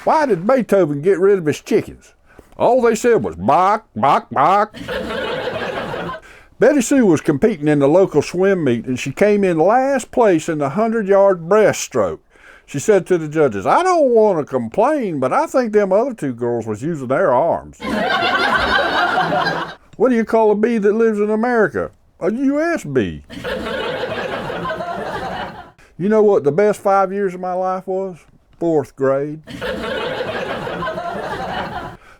Why did Beethoven get rid of his chickens? All they said was bark, bark, bark. Betty Sue was competing in the local swim meet, and she came in last place in the 100-yard breaststroke. She said to the judges, "I don't want to complain, but I think them other two girls was using their arms." What do you call a bee that lives in America? A U.S. bee. You know what the best 5 years of my life was? 4th grade.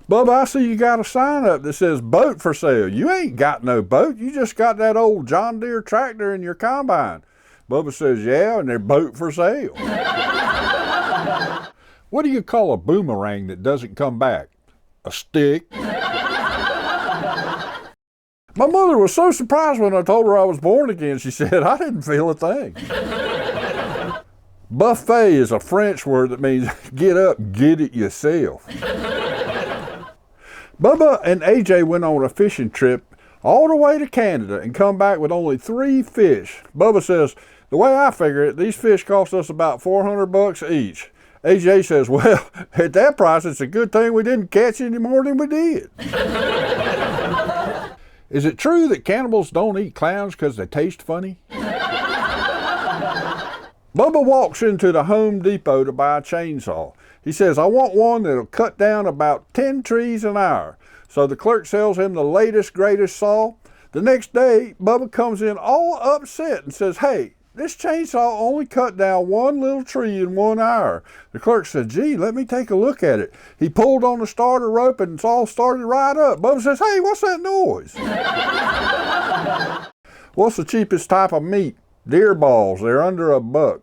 Bubba, I see you got a sign up that says boat for sale. You ain't got no boat. You just got that old John Deere tractor in your combine. Bubba says, yeah, and they're boat for sale. What do you call a boomerang that doesn't come back? A stick. My mother was so surprised when I told her I was born again. She said, I didn't feel a thing. Buffet is a French word that means get up, get it yourself. Bubba and AJ went on a fishing trip all the way to Canada and come back with only 3 fish. Bubba says, the way I figure it, these fish cost us about $400 each. AJ says, well, at that price, it's a good thing we didn't catch any more than we did. Is it true that cannibals don't eat clowns because they taste funny? Bubba walks into the Home Depot to buy a chainsaw. He says, I want one that'll cut down about 10 trees an hour. So the clerk sells him the latest, greatest saw. The next day, Bubba comes in all upset and says, hey, this chainsaw only cut down 1 little tree in 1 hour. The clerk said, gee, let me take a look at it. He pulled on the starter rope and it's all started right up. Bubba says, hey, what's that noise? What's the cheapest type of meat? Deer balls. They're under $1.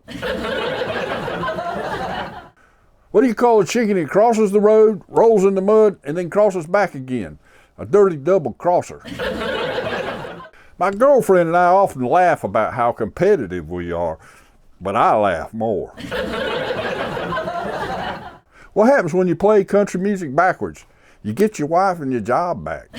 What do you call a chicken that crosses the road, rolls in the mud, and then crosses back again? A dirty double crosser. My girlfriend and I often laugh about how competitive we are, but I laugh more. What happens when you play country music backwards? You get your wife and your job back.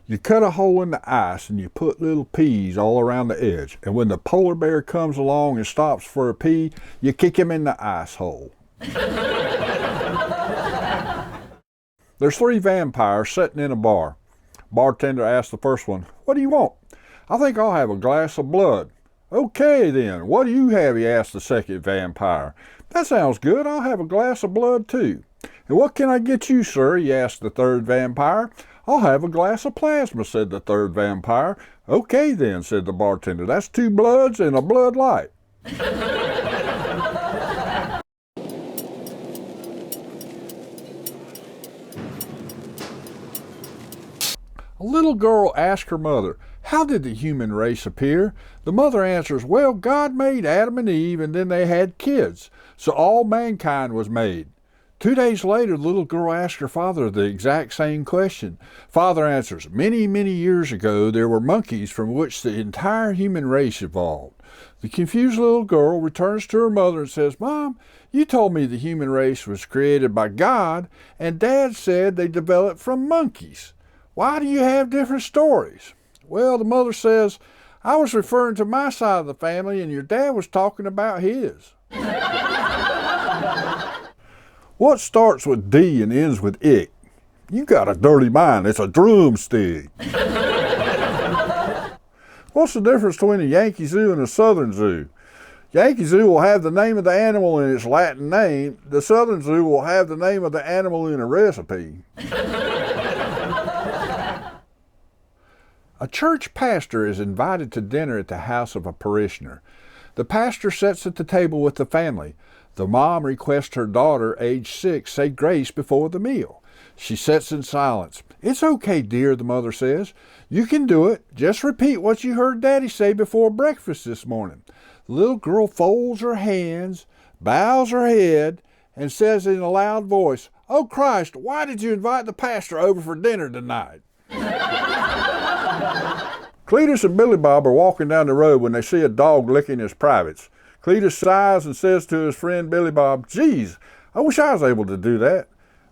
You cut a hole in the ice and you put little peas all around the edge. And when the polar bear comes along and stops for a pee, you kick him in the ice hole. There's 3 vampires sitting in a bar. Bartender asks the first one, what do you want? I think I'll have a glass of blood. Okay then, what do you have? He asked the second vampire. That sounds good, I'll have a glass of blood too. And what can I get you, sir? He asked the third vampire. I'll have a glass of plasma, said the third vampire. Okay then, said the bartender. That's 2 bloods and a Bud Light. A little girl asked her mother, how did the human race appear? The mother answers, well, God made Adam and Eve and then they had kids. So all mankind was made. 2 days later, the little girl asked her father the exact same question. Father answers, many, many years ago, there were monkeys from which the entire human race evolved. The confused little girl returns to her mother and says, Mom, you told me the human race was created by God, and Dad said they developed from monkeys. Why do you have different stories? Well, the mother says, I was referring to my side of the family, and your dad was talking about his. What starts with D and ends with ick? You got a dirty mind. It's a drumstick. What's the difference between a Yankee Zoo and a Southern Zoo? Yankee Zoo will have the name of the animal in its Latin name. The Southern Zoo will have the name of the animal in a recipe. A church pastor is invited to dinner at the house of a parishioner. The pastor sits at the table with the family. The mom requests her daughter, age 6, say grace before the meal. She sits in silence. It's okay, dear, the mother says. You can do it. Just repeat what you heard Daddy say before breakfast this morning. The little girl folds her hands, bows her head, and says in a loud voice, Oh Christ, why did you invite the pastor over for dinner tonight? Cletus and Billy Bob are walking down the road when they see a dog licking his privates. Cletus sighs and says to his friend Billy Bob, geez, I wish I was able to do that.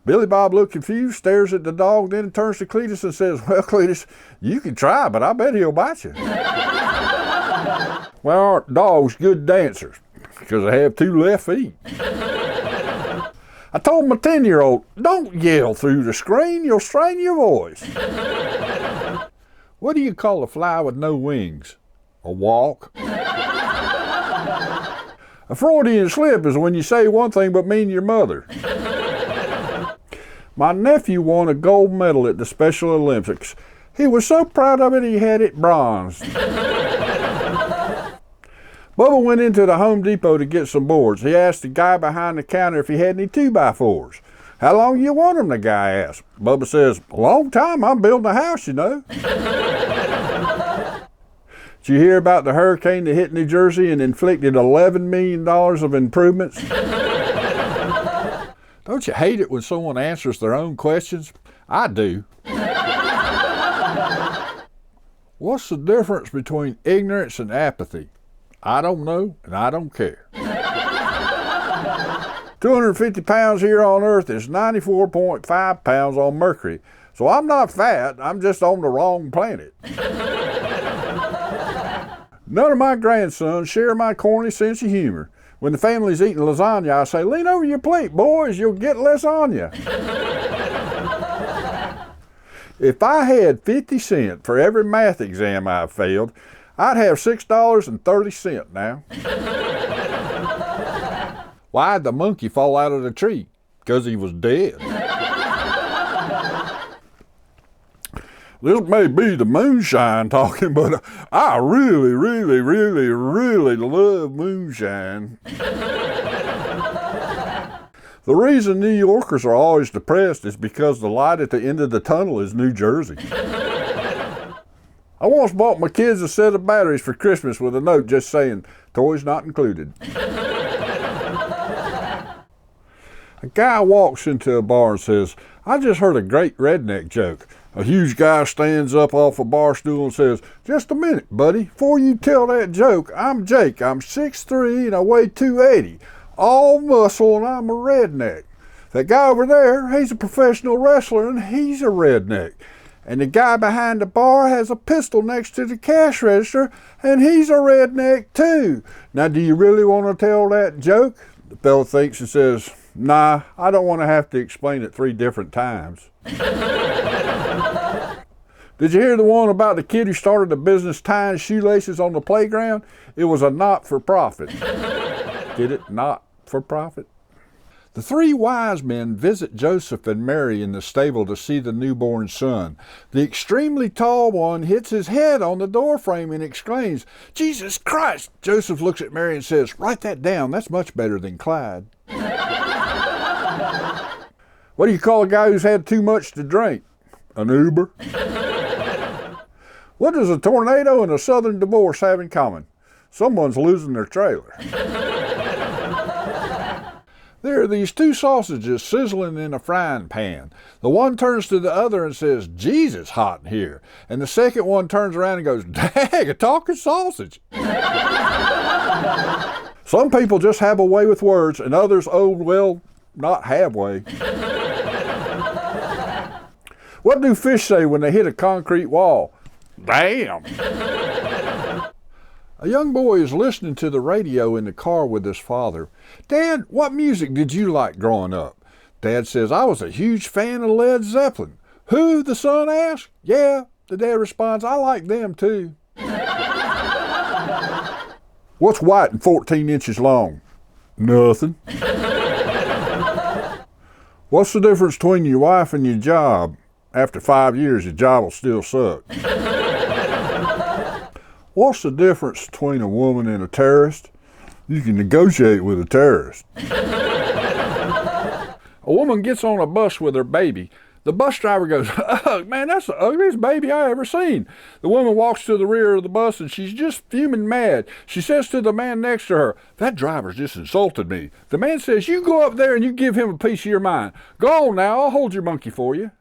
Billy Bob looked confused, stares at the dog, then turns to Cletus and says, well, Cletus, you can try, but I bet he'll bite you. Well, aren't dogs good dancers? Because they have 2 left feet. I told my 10-year-old, don't yell through the screen, you'll strain your voice. What do you call a fly with no wings? A walk? A Freudian slip is when you say one thing but mean your mother. My nephew won a gold medal at the Special Olympics. He was so proud of it he had it bronzed. Bubba went into the Home Depot to get some boards. He asked the guy behind the counter if he had any 2x4s. How long you want them, the guy asked. Bubba says, a long time, I'm building a house, you know. Did you hear about the hurricane that hit New Jersey and inflicted $11 million of improvements? Don't you hate it when someone answers their own questions? I do. What's the difference between ignorance and apathy? I don't know, and I don't care. 250 pounds here on Earth is 94.5 pounds on Mercury. So I'm not fat, I'm just on the wrong planet. None of my grandsons share my corny sense of humor. When the family's eating lasagna, I say, lean over your plate, boys, you'll get lasagna. If I had 50 cents for every math exam I've failed, I'd have $6.30 now. Why'd the monkey fall out of the tree? Because he was dead. This may be the moonshine talking, but I really, really, really, really love moonshine. The reason New Yorkers are always depressed is because the light at the end of the tunnel is New Jersey. I once bought my kids a set of batteries for Christmas with a note just saying, toys not included. A guy walks into a bar and says, I just heard a great redneck joke. A huge guy stands up off a bar stool and says, just a minute, buddy. Before you tell that joke, I'm Jake. I'm 6'3" and I weigh 280. All muscle and I'm a redneck. That guy over there, he's a professional wrestler and he's a redneck. And the guy behind the bar has a pistol next to the cash register and he's a redneck too. Now, do you really want to tell that joke? The fellow thinks and says, nah, I don't want to have to explain it 3 different times. Did you hear the one about the kid who started a business tying shoelaces on the playground? It was a not-for-profit. Get it? Not-for-profit? The 3 wise men visit Joseph and Mary in the stable to see the newborn son. The extremely tall one hits his head on the doorframe and exclaims, Jesus Christ! Joseph looks at Mary and says, write that down. That's much better than Clyde. What do you call a guy who's had too much to drink? An Uber. What does a tornado and a southern divorce have in common? Someone's losing their trailer. There are these 2 sausages sizzling in a frying pan. The one turns to the other and says, Jesus, hot in here. And the second one turns around and goes, dang, a talking sausage. Some people just have a way with words, and others, oh, well, not have way. What do fish say when they hit a concrete wall? Damn! A young boy is listening to the radio in the car with his father. Dad, what music did you like growing up? Dad says, I was a huge fan of Led Zeppelin. Who? The son asks. Yeah, the dad responds, I like them too. What's white and 14 inches long? Nothing. What's the difference between your wife and your job? After 5 years, your job will still suck. What's the difference between a woman and a terrorist? You can negotiate with a terrorist. A woman gets on a bus with her baby. The bus driver goes, ugh, man, that's the ugliest baby I ever seen. The woman walks to the rear of the bus and she's just fuming mad. She says to the man next to her, that driver's just insulted me. The man says, you go up there and you give him a piece of your mind. Go on now, I'll hold your monkey for you.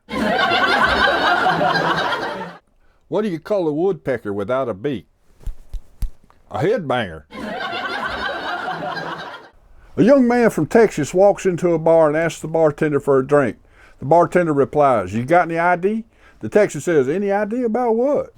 What do you call a woodpecker without a beak? A headbanger. A young man from Texas walks into a bar and asks the bartender for a drink. The bartender replies, "You got any ID?" The Texan says, "Any idea about what?"